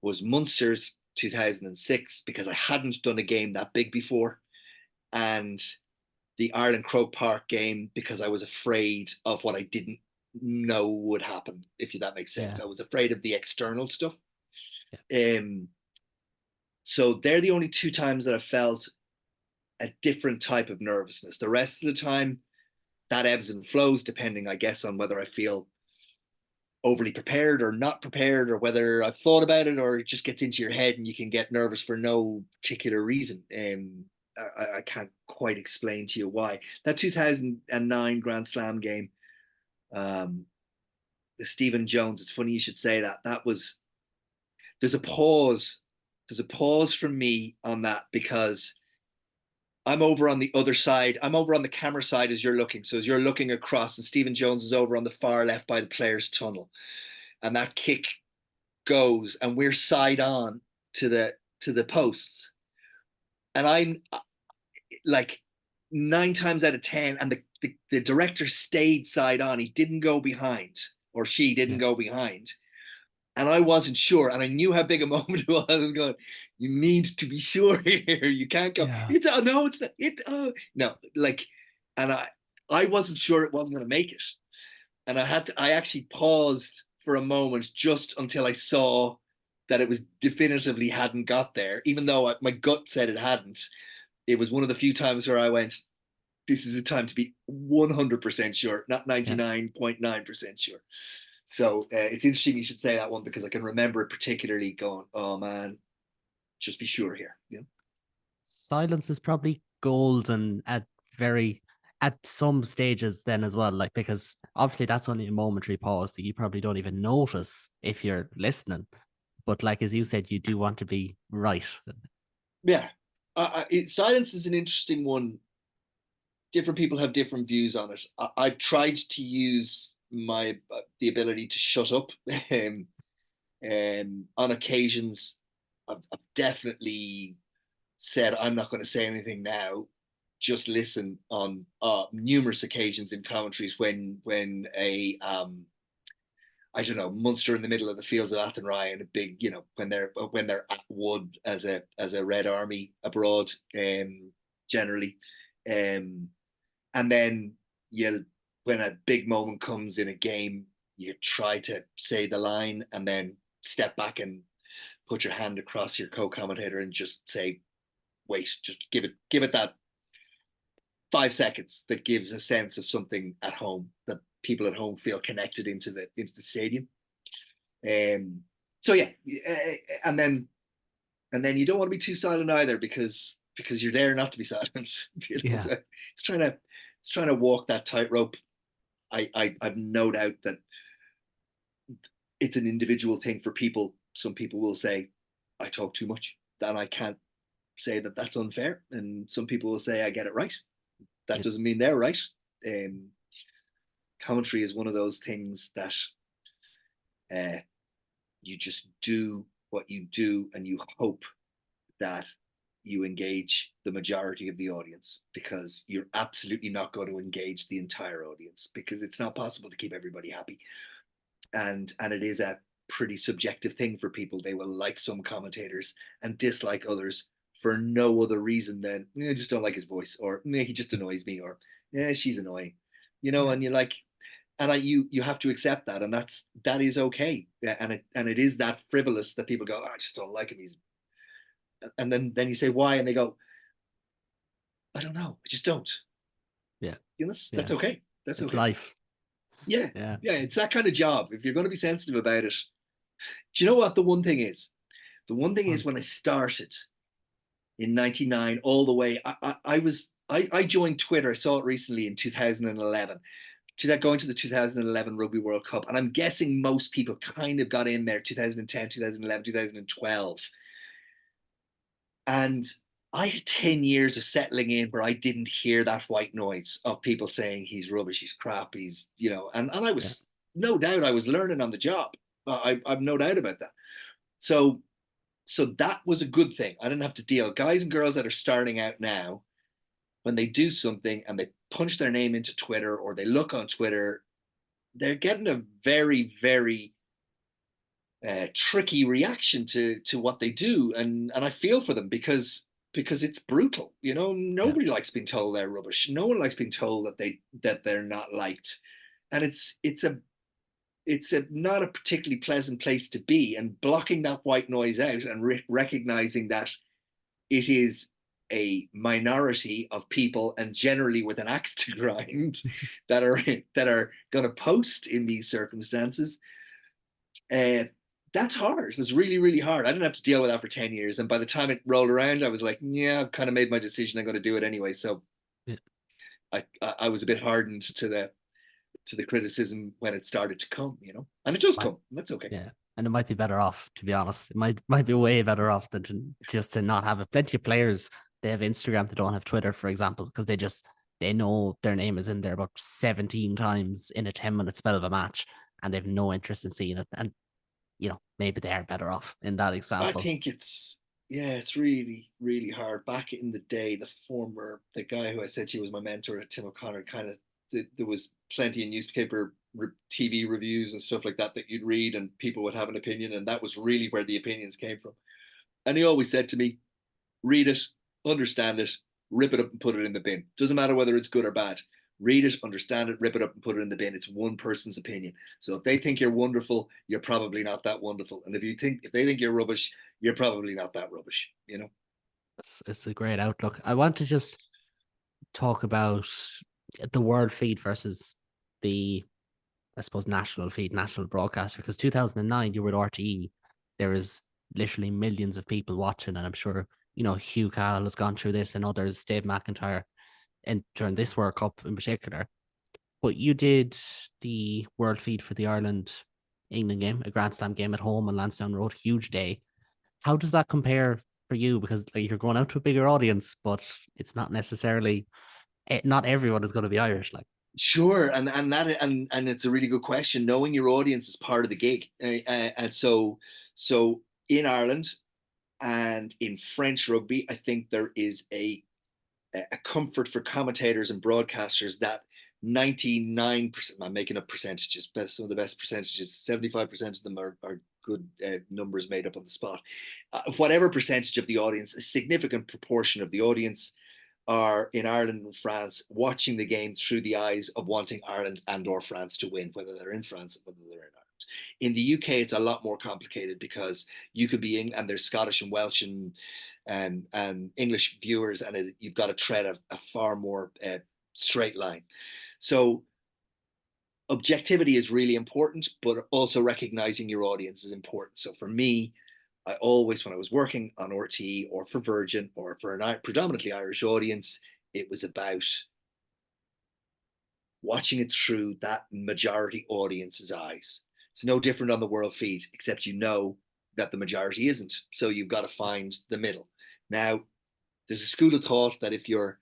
was Munster's 2006, because I hadn't done a game that big before, and the Ireland Croke Park game because I was afraid of what I didn't know would happen, if that makes sense. Yeah. I was afraid of the external stuff. Yeah. So they're the only 2 times that I felt a different type of nervousness. The rest of the time, that ebbs and flows depending, I guess, on whether I feel overly prepared or not prepared, or whether I've thought about it, or it just gets into your head and you can get nervous for no particular reason. I can't quite explain to you why. That 2009 Grand Slam game, the Stephen Jones, it's funny you should say that. That was, there's a pause. There's a pause from me on that because I'm over on the other side. I'm over on the camera side as you're looking. So as you're looking across, and Stephen Jones is over on the far left by the players' tunnel, and that kick goes, and we're side on to the posts, and I'm like 9 times out of 10, and the director stayed side on. He didn't go behind, or she didn't Yeah. go behind. And I wasn't sure, and I knew how big a moment it was. I was going, you need to be sure here. You can't go, Yeah. it's no, it's not it. No, like, and I wasn't sure it wasn't going to make it, and I actually paused for a moment just until I saw that it was definitively hadn't got there, even though my gut said it hadn't. It was one of the few times where I went, this is a time to be 100% sure, not Yeah. 99.9% sure. So it's interesting you should say that one, because I can remember it particularly going, oh man, just be sure here. You know? Silence is probably golden at some stages then as well. Like because obviously that's only a momentary pause that you probably don't even notice if you're listening. But like as you said, you do want to be right. Yeah. Silence is an interesting one. Different people have different views on it. I've tried to use the ability to shut up. On occasions, I've definitely said I'm not going to say anything now. Just listen on numerous occasions in commentaries when I don't know, Munster in the middle of the fields of Athenry, and a big, when they're at Wood as a Red Army abroad, generally, and then you when a big moment comes in a game, you try to say the line and then step back and put your hand across your co-commentator and just say, wait, just give it that 5 seconds that gives a sense of something at home, that people at home feel connected into the stadium. So yeah, and then you don't want to be too silent either, because because you're there not to be silent. Yeah. So it's trying to walk that tightrope. I've no doubt that it's an individual thing for people. Some people will say I talk too much, and I can't say that that's unfair. And some people will say I get it right. That Yeah. doesn't mean they're right. Um, Commentary is one of those things that uh, you just do what you do, and you hope that you engage the majority of the audience, because you're absolutely not going to engage the entire audience, because it's not possible to keep everybody happy. And it is a pretty subjective thing for people. They will like some commentators and dislike others for no other reason than I just don't like his voice, or he just annoys me, or yeah, she's annoying, Yeah. and you're like, and you have to accept that, and that is okay. And it is that frivolous that people go, oh, I just don't like him. And then you say why, and they go, I don't know, I just don't. Yeah. That's Yeah. okay. That's It's okay. life. Yeah. Yeah. Yeah. It's that kind of job. If you're going to be sensitive about it, do you know what the one thing is? The one thing is, when I started in '99, all the way, I joined Twitter. I saw it recently in 2011. To that, going to the 2011 Rugby World Cup, and I'm guessing most people kind of got in there 2010, 2011, 2012. And I had 10 years of settling in where I didn't hear that white noise of people saying he's rubbish, he's crap, and I Yeah. was, no doubt, I was learning on the job. I've no doubt about that. So that was a good thing. I didn't have to deal. Guys and girls that are starting out now, when they do something and they punch their name into Twitter, or they look on Twitter, they're getting a very, very tricky reaction to what they do, and I feel for them, because it's brutal. Yeah. Nobody likes being told they're rubbish. No one likes being told that they're not liked, and it's a not a particularly pleasant place to be. And blocking that white noise out, and recognizing that it is a minority of people, and generally with an axe to grind, that are going to post in these circumstances. Uh, that's hard. It's really, really hard. I didn't have to deal with that for 10 years. And by the time it rolled around, I was like, yeah, I've kind of made my decision. I'm going to do it anyway. So Yeah. I was a bit hardened to the criticism when it started to come, and it does Might, come. And that's okay. yeah. And it might be better off, to be honest. It might be way better off than to not have it. Plenty of players, they have Instagram, they don't have Twitter, for example, because they know their name is in there about 17 times in a 10-minute spell of a match, and they've no interest in seeing it. And maybe they are better off in that I example. think it's really, really hard. Back in the day, the guy who I said he was my mentor at Tim O'Connor, kind of, there was plenty of newspaper, TV reviews and stuff like that you'd read, and people would have an opinion, and that was really where the opinions came from. And he always said to me, read it, understand it, rip it up and put it in the bin. Doesn't matter whether it's good or bad. Read it, understand it, rip it up and put it in the bin. It's one person's opinion. So if they think you're wonderful, you're probably not that wonderful. And if they think you're rubbish, you're probably not that rubbish. It's a great outlook. I want to just talk about the world feed versus the, I suppose, national feed, national broadcaster, because 2009 you were at RTE. There is literally millions of people watching, and I'm sure Hugh Carroll has gone through this, and others, Dave McIntyre, and during this World Cup in particular. But you did the world feed for the Ireland England game, a Grand Slam game at home on Lansdowne Road, huge day. How does that compare for you? Because you're going out to a bigger audience, but it's not necessarily, not everyone is going to be Irish. Sure, and it's a really good question. Knowing your audience is part of the gig, and so in Ireland and in French rugby, I think there is a comfort for commentators and broadcasters that 99%, I'm making up percentages, some of the best percentages, 75% of them are good numbers made up on the spot. Whatever percentage of the audience, a significant proportion of the audience are in Ireland and France, watching the game through the eyes of wanting Ireland and or France to win, whether they're in France or whether they're in Ireland. In the UK, it's a lot more complicated, because you could be in, and there's Scottish and Welsh and English viewers, and you've got to tread a far more straight line. So objectivity is really important, but also recognizing your audience is important. So for me, I always, when I was working on RTE or for Virgin or for a predominantly Irish audience, it was about watching it through that majority audience's eyes. It's no different on the world feed, except you know that the majority isn't. So you've got to find the middle. Now, there's a school of thought that if you're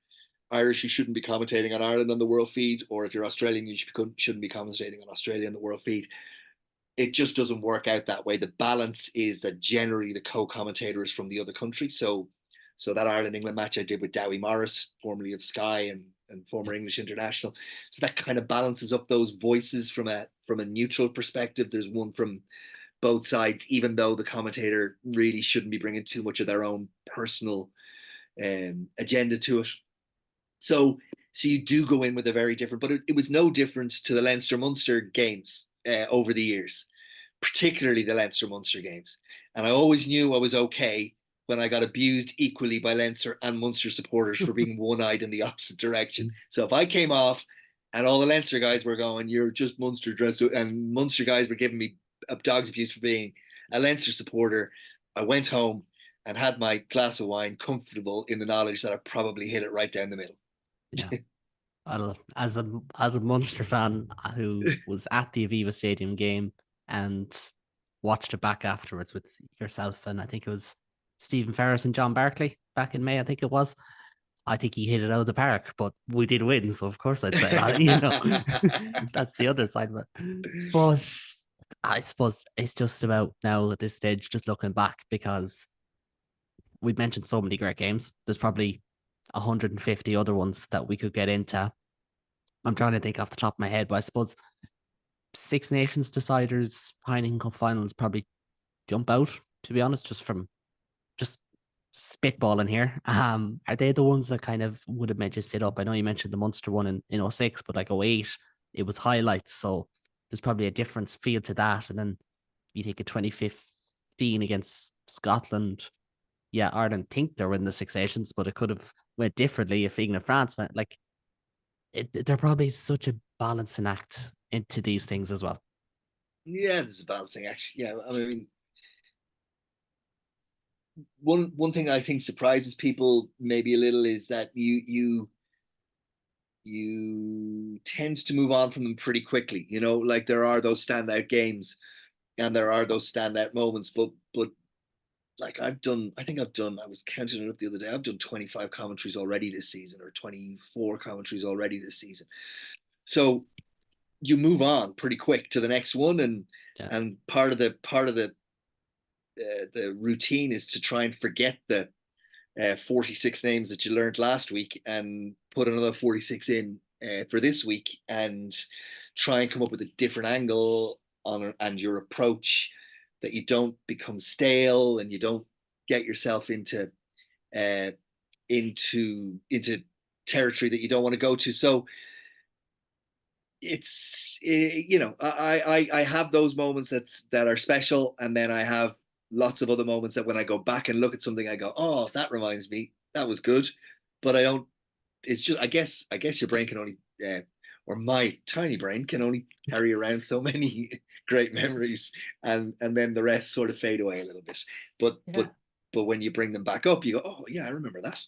Irish, you shouldn't be commentating on Ireland on the world feed, or if you're Australian, you shouldn't be commentating on Australia on the world feed. It just doesn't work out that way. The balance is that generally the co-commentator is from the other country. So that Ireland England match I did with Dowie Morris, formerly of Sky and former English international. So that kind of balances up those voices from a neutral perspective. There's one from both sides, even though the commentator really shouldn't be bringing too much of their own personal agenda to it. So you do go in with a very different, but it was no different to the Leinster Munster games over the years, particularly the Leinster Munster games. And I always knew I was okay when I got abused equally by Leinster and Munster supporters for being one-eyed in the opposite direction. So if I came off and all the Leinster guys were going, "You're just Munster dressed up," and Munster guys were giving me dog's abuse for being a Leinster supporter, I went home and had my glass of wine comfortable in the knowledge that I probably hit it right down the middle. Yeah. As a Munster fan who was at the Aviva Stadium game and watched it back afterwards with yourself, and I think it was Stephen Ferris and John Barkley back in May, I think it was. I think he hit it out of the park, but we did win, so of course I'd say that, that's the other side of it. But I suppose it's just about now at this stage, just looking back, because we've mentioned so many great games. There's probably 150 other ones that we could get into. I'm trying to think off the top of my head, but I suppose Six Nations deciders, Heineken Cup finals probably jump out, to be honest, just from just spitballing here. Are they the ones that kind of would have made you sit up? I know you mentioned the Munster one in 06, but like 08, it was highlights. So there's probably a different feel to that. And then you think of 2015 against Scotland. Yeah, Ireland think they're in the Six Nations, but it could have went differently if England France went. Like they're probably such a balancing act into these things as well. Yeah, there's a balancing act. Yeah, I mean, one thing I think surprises people maybe a little is that you tend to move on from them pretty quickly. Like there are those standout games and there are those standout moments, but like I was counting it up the other day. I've done 25 commentaries already this season, or 24 commentaries already this season. So you move on pretty quick to the next one, and part of the routine is to try and forget the 46 names that you learned last week and put another 46 in for this week, and try and come up with a different angle on and your approach, that you don't become stale and you don't get yourself into territory that you don't want to go to. So it's I have those moments that are special, and then I have lots of other moments that when I go back and look at something, I go, "Oh, that reminds me, that was good," but I don't. It's just I guess your brain can only or my tiny brain can only carry around so many great memories, and then the rest sort of fade away a little bit. But Yeah. but when you bring them back up, you go, "Oh yeah, I remember that."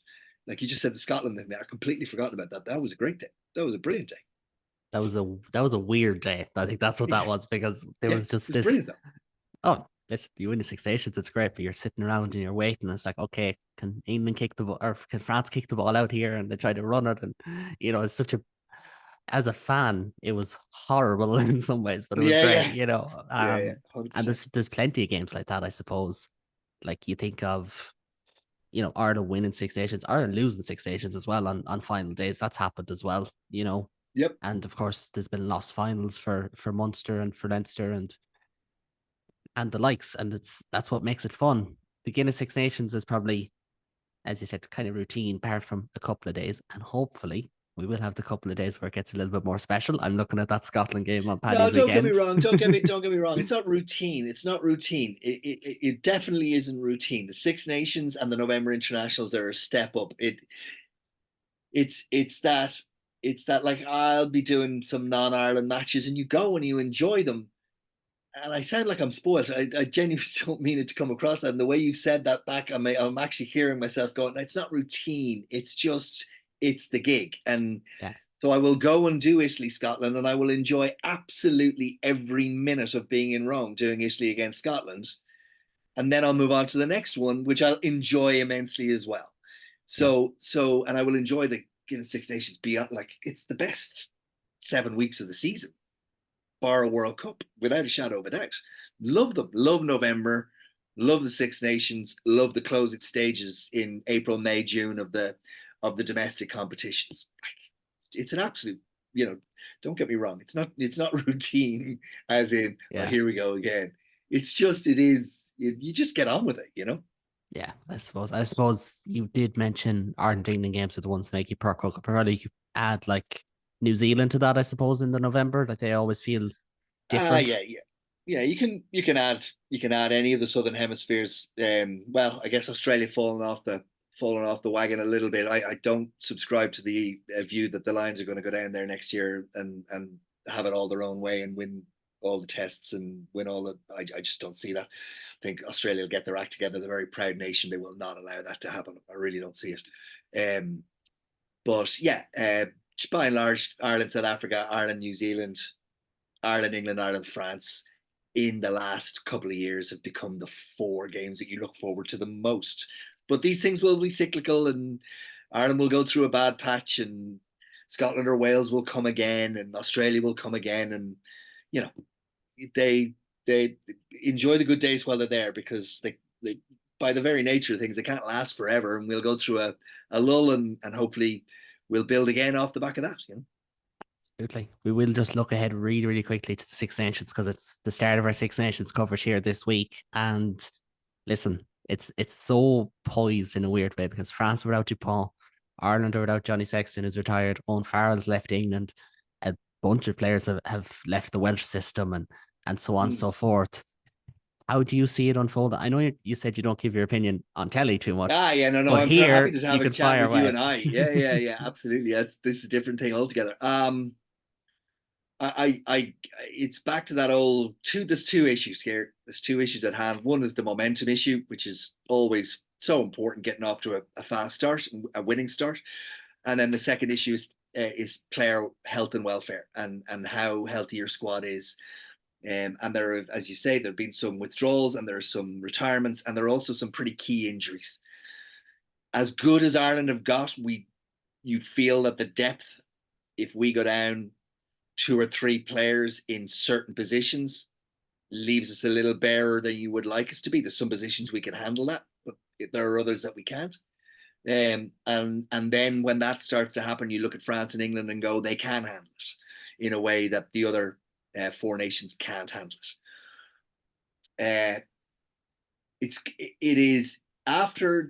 Like you just said the Scotland thing there, I completely forgotten about that. That was a great day. That was a brilliant day. That was a weird day. I think that's what that Yeah, was, because there yeah, was it just was this. brilliant though. Oh, this you win the Six Nations, it's great, but you're sitting around and you're waiting. And it's like, okay, can England kick the ball, or can France kick the ball out here? And they try to run it, and it's such a. As a fan, it was horrible in some ways, but it was Yeah, great. yeah, yeah, hundred And percent. there's plenty of games like that, I suppose. Like you think of, Ireland winning Six Nations, Ireland losing Six Nations as well on final days. That's happened as well. Yep. And of course, there's been lost finals for Munster and for Leinster and the likes, and that's what makes it fun. The Guinness Six Nations is probably, as you said, kind of routine, apart from a couple of days, and hopefully we will have the couple of days where it gets a little bit more special. I'm looking at that Scotland game on No, Paddy's don't get me weekend. wrong. Don't get me wrong. It's not routine. It's not routine. It definitely isn't routine. The Six Nations and the November internationals are a step up. It's that like I'll be doing some non-Ireland matches, and you go and you enjoy them, and I sound like I'm spoiled. I genuinely don't mean it to come across that. And the way you said that back, I'm actually hearing myself going, it's not routine. It's just, it's the gig. And Yeah. so I will go and do Italy, Scotland, and I will enjoy absolutely every minute of being in Rome doing Italy against Scotland. And then I'll move on to the next one, which I'll enjoy immensely as well. Yeah. And I will enjoy the Guinness Six Nations beyond, like, it's the best 7 weeks of the season, bar a World Cup, without a shadow of a doubt. Love them. Love November. Love the Six Nations. Love the closing stages in April, May, June of the domestic competitions. It's an absolute, don't get me wrong. It's not routine, as in, oh, Yeah. here we go again. It's just, it is. You just get on with it. Yeah, I suppose you did mention Ireland England games are the ones that make you perk up. Probably you could add like New Zealand to that, I suppose, in the November. Like they always feel different. Yeah, yeah, yeah. You can add any of the southern hemispheres. Well, I guess Australia falling off the wagon a little bit. I don't subscribe to the view that the Lions are going to go down there next year and have it all their own way and win all the tests and win all the. I just don't see that. I think Australia will get their act together. They're a very proud nation. They will not allow that to happen. I really don't see it. But yeah, by and large, Ireland, South Africa, Ireland, New Zealand, Ireland, England, Ireland, France in the last couple of years have become the four games that you look forward to the most. But these things will be cyclical, and Ireland will go through a bad patch, and Scotland or Wales will come again, and Australia will come again, and you know they enjoy the good days while they're there, because they by the very nature of things they can't last forever, and we'll go through a lull, and hopefully we'll build again off the back of that. Absolutely. We will just look ahead really, really quickly to the Six Nations because it's the start of our Six Nations coverage here this week. And listen, it's so poised in a weird way because France are without Dupont, Ireland are without Johnny Sexton, who's retired, Owen Farrell's left England, a bunch of players have left the Welsh system and so on and so forth. How do you see it unfold? I know you said you don't give your opinion on telly too much, Yeah, no, but I'm happy here to you have a can chat fire with you away. and I. Yeah, absolutely. This is a different thing altogether. It's back to that old two. There's two issues here. There's two issues at hand. One is the momentum issue, which is always so important, getting off to a fast start, a winning start, and then the second issue is player health and welfare, and how healthy your squad is. And there, as you say, there have been some withdrawals, and there are some retirements, and there are also some pretty key injuries. As good as Ireland have got, you feel that the depth, if we go down two or three players in certain positions, leaves us a little barer than you would like us to be. There's some positions we can handle that, but there are others that we can't. And then when that starts to happen, you look at France and England and go, they can handle it in a way that the other four nations can't handle it. It is after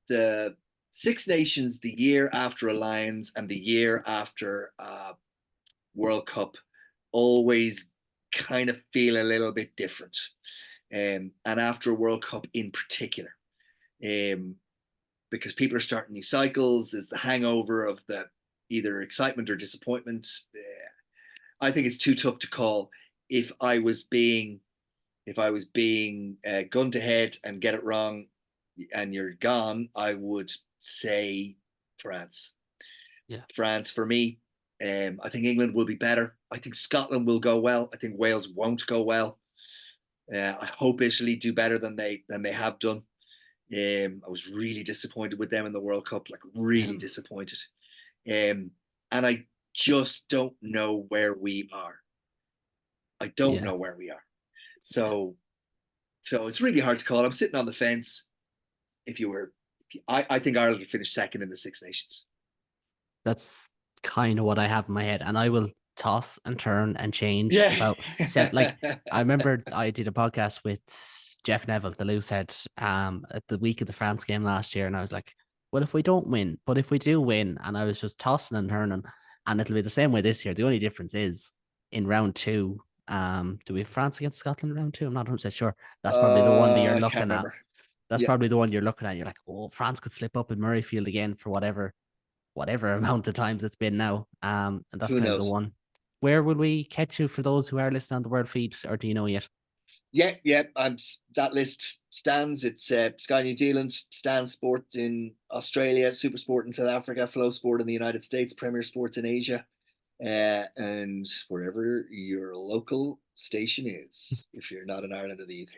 the Six Nations, the year after Alliance, and the year after World Cup always kind of feel a little bit different. And after World Cup in particular, because people are starting new cycles, is the hangover of the either excitement or disappointment. I think it's too tough to call. If I was being gun to head and get it wrong, and you're gone, I would say France. Yeah. France for me. I think England will be better. I think Scotland will go well. I think Wales won't go well. I hope Italy do better than they have done. I was really disappointed with them in the World Cup, like really disappointed. And I just don't know where we are. I don't know where we are. So it's really hard to call. I'm sitting on the fence. I think Ireland will finish second in the Six Nations. That's kind of what I have in my head, and I will toss and turn and change Yeah. about seven. Like I remember I did a podcast with Jeff Neville, the loosehead, at the week of the France game last year, and I was like, "Well, if we don't win, but if we do win," and I was just tossing and turning, and it'll be the same way this year. The only difference is in round two. Do we have France against Scotland in round two? I'm not 100% sure. That's probably the one that you're I can't looking at. remember. That's Yeah. probably the one you're looking at. You're like, oh, France could slip up in Murrayfield again for whatever amount of times it's been now. And that's Who kind of the knows? one. where will we catch you for those who are listening on the world feed, or do you know yet? Yeah. That list stands. It's Sky New Zealand, Stan Sport in Australia, Super Sport in South Africa, Flow Sport in the United States, Premier Sports in Asia, and wherever your local station is, if you're not in Ireland or the UK.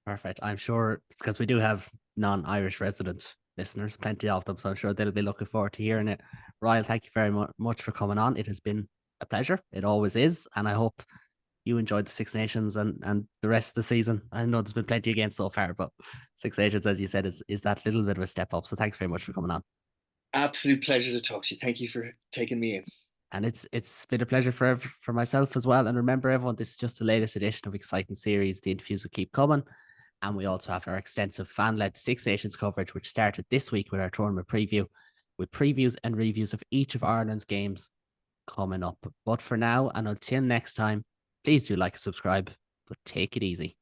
Perfect. I'm sure, because we do have non-Irish resident listeners, plenty of them, so I'm sure they'll be looking forward to hearing it. Ryle, thank you very much for coming on. It has been a pleasure. It always is, and I hope you enjoyed the Six Nations and the rest of the season. I know there's been plenty of games so far, but Six Nations, as you said, is that little bit of a step up. So thanks very much for coming on. Absolute pleasure to talk to you. Thank you for taking me in. And it's been a pleasure for myself as well. And remember, everyone, this is just the latest edition of Exciting Series. The interviews will keep coming. And we also have our extensive fan-led Six Nations coverage, which started this week with our tournament preview, with previews and reviews of each of Ireland's games coming up. But for now, and until next time, please do like and subscribe, but take it easy.